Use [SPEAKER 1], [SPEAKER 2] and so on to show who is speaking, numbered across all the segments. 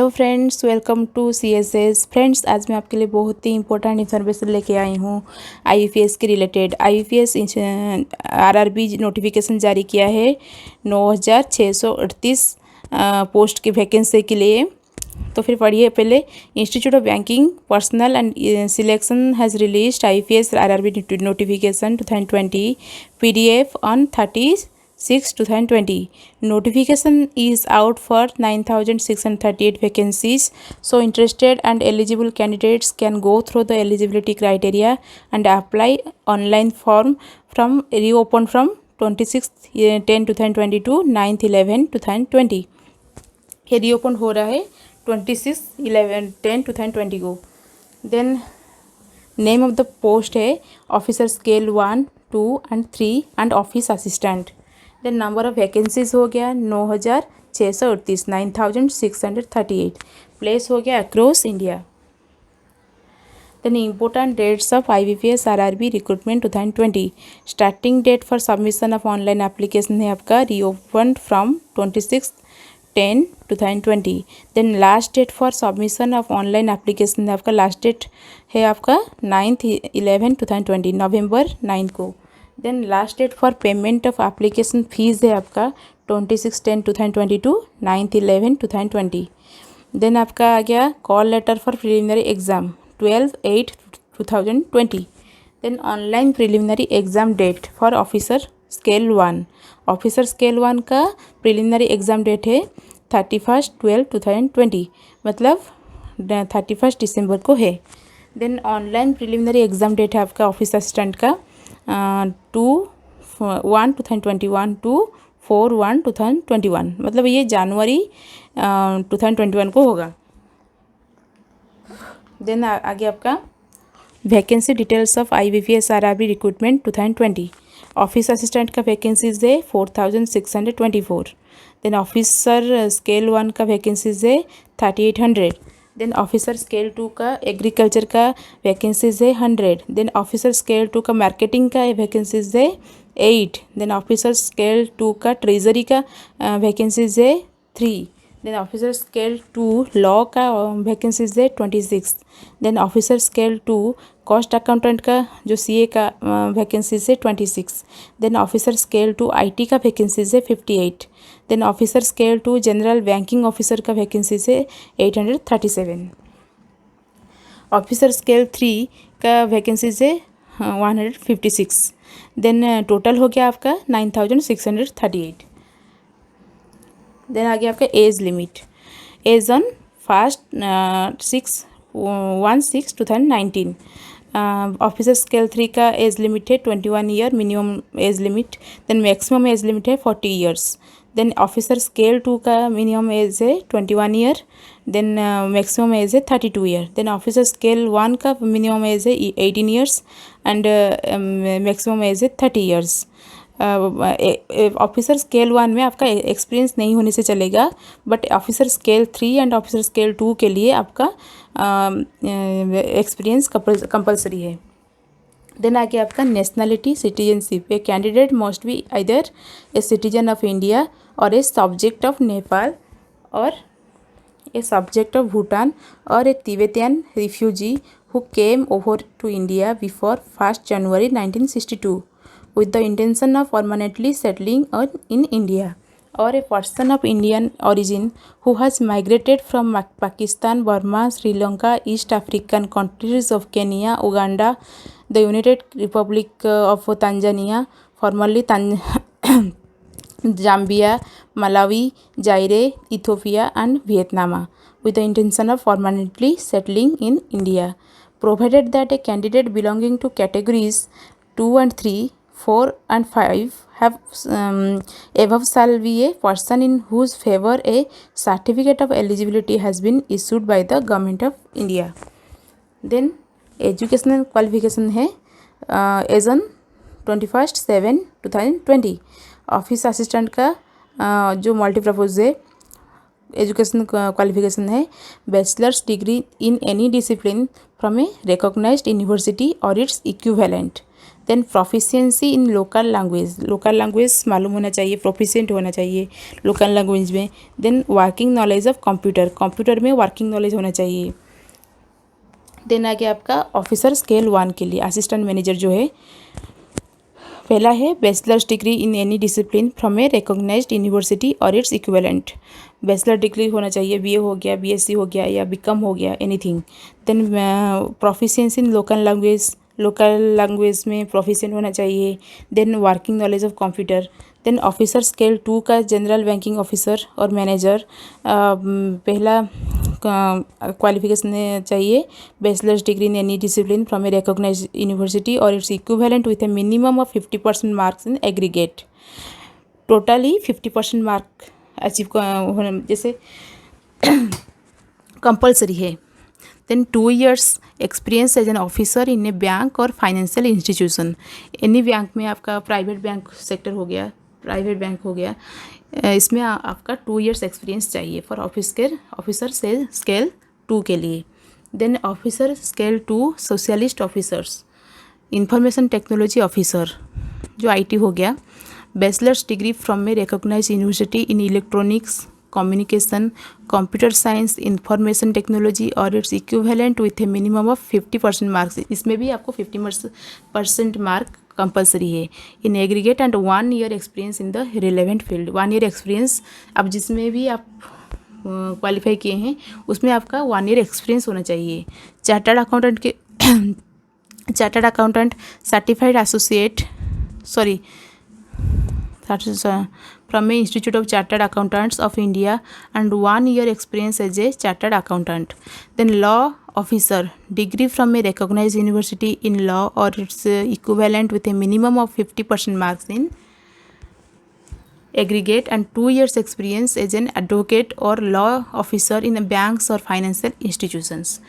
[SPEAKER 1] Hello friends, welcome to CSS। Friends, आज मैं आपके लिए बहुत ही इंपॉर्टेंट इन्फॉर्मेशन लेके आई हूँ IBPS के रिलेटेड। IBPS RRB नोटिफिकेशन जारी किया है 9638 पोस्ट की वैकेंसी के लिए। तो फिर पढ़िए पहले। Institute of banking personal and selection has released IBPS RRB notification 2020 PDF on 30/6/2020. Notification is out for 9,638 vacancies. So interested and eligible candidates can go through the eligibility criteria and apply online form from reopen from 26/10/2020 to 9/11/2020. ये reopen हो रहा है 26/11/10/2020 को। Then name of the post है officer scale 1, 2 and 3 and office assistant. Then number of vacancies हो गया 9,638, 9,638। Place हो गया across India. Then important dates of IBPS RRB recruitment 2020। Starting date for submission of online application है आपका reopen from 26/10/2020। Then last date for submission of online application है आपका, last date है आपका 9/11/2020, नवंबर 9 को। Then last date for payment of application fees है आपका 26/10/2020 टू 9/11/2020। देन आपका आ गया call letter for preliminary exam 12/8/2020। Then online preliminary exam date for officer scale 1। Officer scale 1 का प्रिलिमिनरी एग्जाम डेट है 31/12/2020, मतलब 31 दिसंबर को है। Then online preliminary exam date है आपका ऑफिस असिस्टेंट का 2/1/2021 टू 4/1/2021, मतलब ये जनवरी 2021 को होगा। देन आगे आपका vacancy details of IBPS RRB recruitment 2020। Office assistant का वैकेंसीज है 4,624। देन ऑफिसर स्केल 1 का वैकेंसीज है 3,800। देन ऑफिसर स्केल 2 का एग्रीकल्चर का वैकेंसीज है 100। देन ऑफिसर स्केल 2 का मार्केटिंग का वैकेंसीज है 8। देन ऑफिसर स्केल 2 का ट्रेजरी का वैकेंसीज है 3। देन ऑफिसर स्केल 2 लॉ का वैकेंसीज है 26। Then officer scale 2 cost accountant का जो CA का वैकेंसीज है 26। देन ऑफिसर स्केल 2 IT का वैकेंसीज है 58। Then officer scale 2 general banking officer का वैकेंसीज है 837। ऑफिसर स्केल 3 का वैकेंसीज है 156। देन टोटल हो गया आपका 9,638। देन आ गया आपका age limit. Age on 1/6/2019। Officer scale 3 का एज लिमिट है 21 year minimum age limit. Then maximum age limit है 40 ईयर्स। देन ऑफिसर स्केल 2 का मिनिमम एज है 21 ईयर। देन मैक्सिमम एज है 32 ईयर। देन ऑफिसर स्केल 1 का मिनिमम एज है 18 years and maximum age है 30 years. Officer scale 1 में आपका experience नहीं होने से चलेगा, but officer scale 3 and officer scale 2 के लिए आपका एक्सपीरियंस कंपलसरी है। देन आगे आपका nationality citizenship. A candidate must be either a citizen of India और ए सब्जेक्ट ऑफ नेपाल और ए सब्जेक्ट ऑफ भूटान और a Tibetan refugee who came over to India before 1 January 1962 with the intention of permanently settling in India, or a person of Indian origin who has migrated from Pakistan, Burma, Sri Lanka, East African countries of Kenya, Uganda, the United Republic of Tanzania, formerly Zambia, Malawi, Zaire, Ethiopia and Vietnam, with the intention of permanently settling in India, provided that a candidate belonging to categories 2 and 3, 4 and 5 have above shall be a person in whose favor a certificate of eligibility has been issued by the government of India. Then educational qualification है age on 21/7/2020। Office assistant का जो multipurpose है education qualification है bachelors degree in any discipline from a recognised university और it's equivalent. Then proficiency in local language मालूम होना चाहिए, proficient होना चाहिए लोकल लैंग्वेज में। Then working knowledge of computer में वर्किंग नॉलेज होना चाहिए। देन आगे आपका ऑफिसर स्केल 1 के लिए असिस्टेंट मैनेजर जो है, पहला है bachelors degree in any discipline from a recognised university और इट्स इक्विवेलेंट। बैचलर डिग्री होना चाहिए, बीए हो गया, बीएससी हो गया या बीकॉम हो गया, anything. Then proficiency in local language में प्रोफिशिएंट होना चाहिए। Then working knowledge of computer. Then officer scale 2 का जनरल बैंकिंग ऑफिसर और मैनेजर, पहला क्वालिफिकेशन चाहिए bachelor's degree in any discipline from a recognised university और it's equivalent with a minimum of 50% marks in aggregate. Totally 50% mark achieve होना जैसे compulsory है। Then 2 years experience as an officer in a bank और financial institution. Any bank में आपका private bank sector हो गया, private bank हो गया, इसमें आपका 2 years एक्सपीरियंस चाहिए फॉर ऑफिसर से स्केल 2 के लिए। Then officer scale 2 socialist officers, information technology officer जो आईटी हो गया, bachelor's degree from a recognised university in electronics communication computer science information technology और it's equivalent with a minimum of 50% marks. इसमें भी आपको 50% मार्क कंपलसरी है। In aggregate and 1 year experience in the relevant field. 1 year experience, अब जिसमें भी आप qualify किए हैं उसमें आपका 1 year एक्सपीरियंस होना चाहिए। Chartered accountant certified associate from a Institute of Chartered Accountants of India and 1 year experience as a chartered accountant. Then law officer, degree from a recognized university in law or its equivalent with a minimum of 50% marks in aggregate and 2 years experience as an advocate or law officer in banks or financial institutions.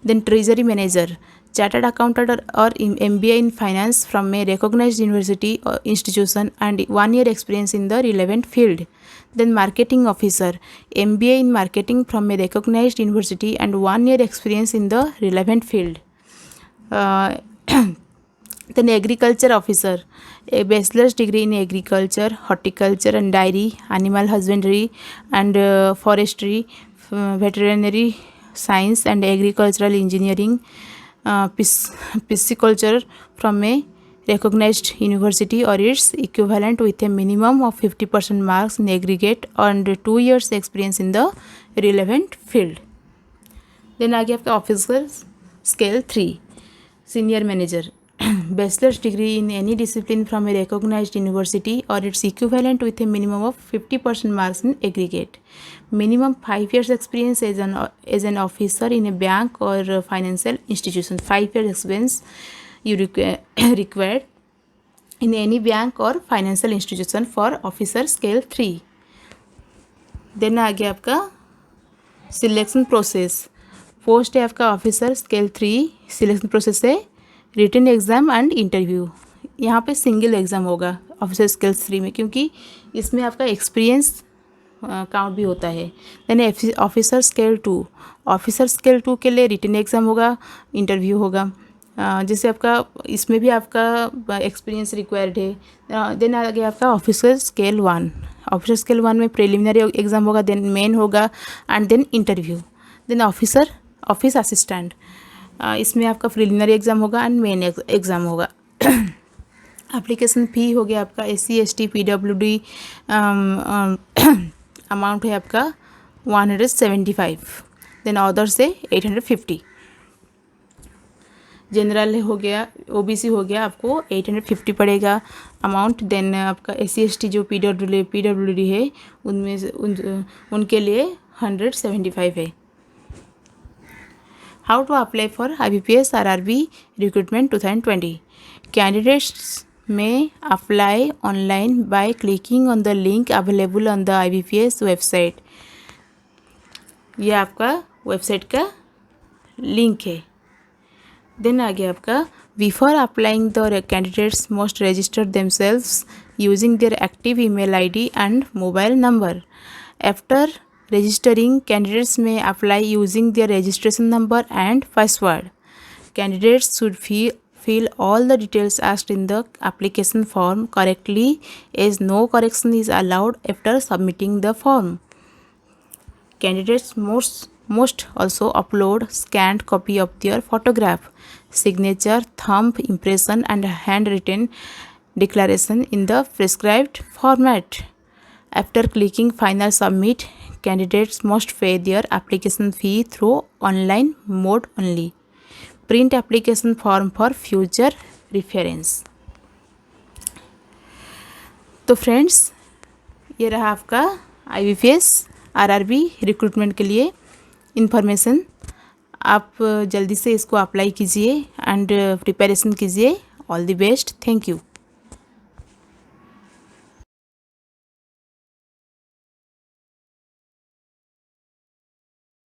[SPEAKER 1] Then treasury manager, chartered accountant or MBA in finance from a recognized university or institution and 1 year experience in the relevant field. Then marketing officer, MBA in marketing from a recognized university and 1 year experience in the relevant field. Then agriculture officer, a bachelor's degree in agriculture, horticulture and dairy, animal husbandry and forestry, veterinary science and agricultural engineering, pisciculture from a recognized university or its equivalent with a minimum of 50% marks in aggregate and 2 years experience in the relevant field. Then आगे आपका officer scale 3 senior manager, bachelor's degree in any discipline from a recognised university और it's equivalent with a minimum of 50% marks in aggregate, minimum 5 years experience as an officer in a bank और financial institution. 5 years experience you required in any bank और financial institution for officer scale 3। Then आगे आपका selection process, post है आपका officer scale 3, selection process है written exam and interview. यहाँ पे single exam होगा ऑफिसर स्केल 3 में, क्योंकि इसमें आपका एक्सपीरियंस काउंट भी होता है। Then officer scale 2, officer scale 2 के लिए रिटन एग्ज़ाम होगा, इंटरव्यू होगा, जैसे आपका इसमें भी आपका एक्सपीरियंस रिक्वायर्ड है। देन आगे आपका ऑफिसर स्केल 1, ऑफिसर स्केल 1 में प्रिलिमिनरी एग्ज़ाम होगा, देन मेन होगा and then interview. Then office assistant, इसमें आपका प्रिलिमिनरी एग्ज़ाम होगा एंड मेन एग्ज़ाम होगा। एप्लीकेशन फ़ी हो गया आपका SC ST PWD अमाउंट है आपका 175, देन अदर से 850, जनरल हो गया, OBC हो गया, आपको 850 पड़ेगा अमाउंट। देन आपका SC ST जो PWD है उनमें से उनके लिए 175 है। How to apply for IBPS RRB recruitment 2020। Candidates may apply online by clicking on the link available on the IBPS website. ये आपका वेबसाइट का लिंक है। देन आगे आपका before applying the candidates must register themselves using their active email ID and mobile number. After registering, candidates may apply using their registration number and password. Candidates should fill all the details asked in the application form correctly, as no correction is allowed after submitting the form. Candidates must also upload scanned copy of their photograph, signature, thumb impression and handwritten declaration in the prescribed format. After clicking final submit, candidates must pay their application fee through online mode only. Print application form for future reference. तो friends, ये रहा आपका IBPS RRB recruitment के लिए information. आप जल्दी से इसको अप्लाई कीजिए एंड प्रिपरेशन कीजिए. All the best. Thank you.